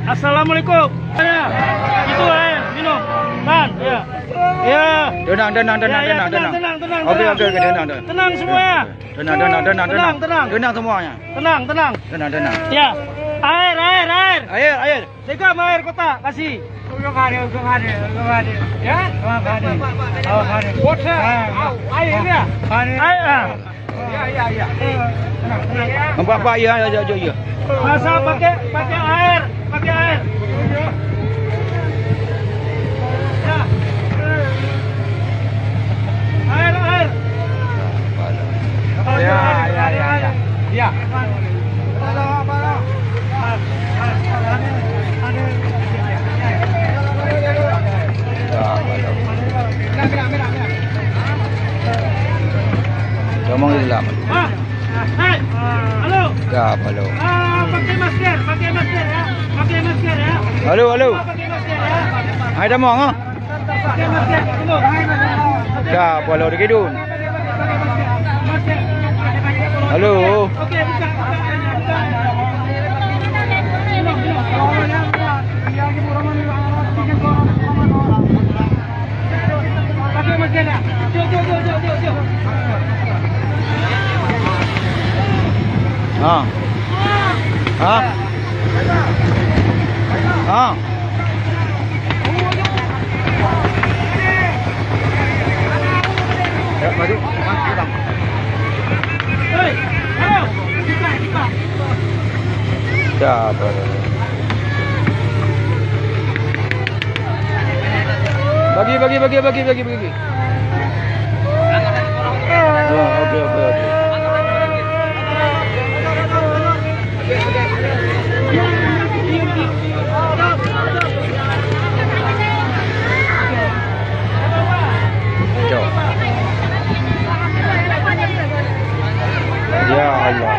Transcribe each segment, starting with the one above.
Assalamualaikum. Ya. Itu air minum. Tan, ya. Ya. Tenang. Tenang. Oke, tenang. Tenang semuanya. Tenang. Tenang semuanya. Tenang. Tenang. Ya. Air. Air. Segam air kota kasih. Ya. Airnya. Air. Ya. Apa ya. Masa pakai air. Ya. Air. Ya. Ngomong di dalam. Hai. Halo. Halo. Pakai masker ya. Halo. Pakai masker ya. Ada mau ngah? Pakai masker. Tunggu. Halo di kidun. Masker. Halo. Oke, buka. Pakai masker ya. Jom. Ya, maju. Hei, halo. Buka. Bagi. Oke. Ya Allah.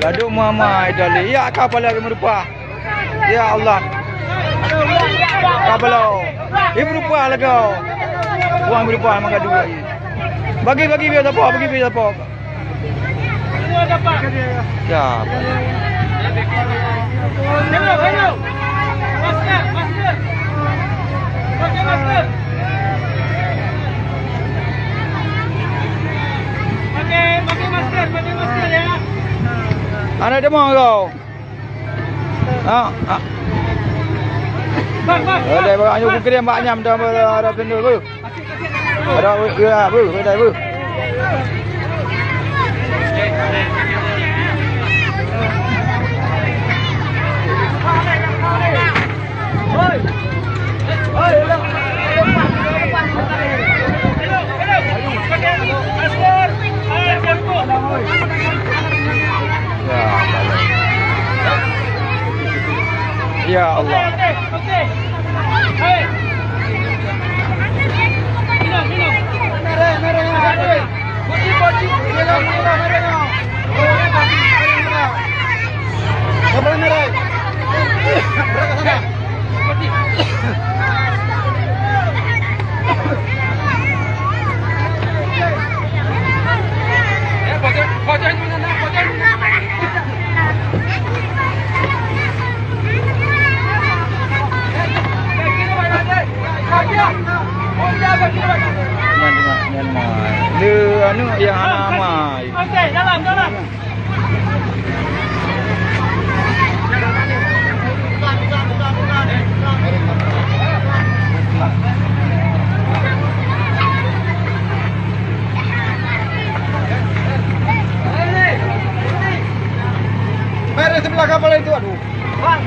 Aduh mama idali. Ya kapal lagi merupa. Ya Allah. Kapal. Ibu rupa lagi. Uang berupa mangga dua. Bagi biar apa? Semua dapat. Ya. Hello. Masker. Pakai masker. Pakai masker ya. Anak dia mau kau. Bang. Ada banyak buku dia banyak dah ada pendul bu. Ada ya bu, ada bu. Ya Allah. Oke. Hai. Minum. Merah. Bodi. Merah. Apa merah? Berapa sana? Bodi. Bodi mana? Anu yang nama. Oke, dalam. Mari sebelah kapal itu, aduh. Bang,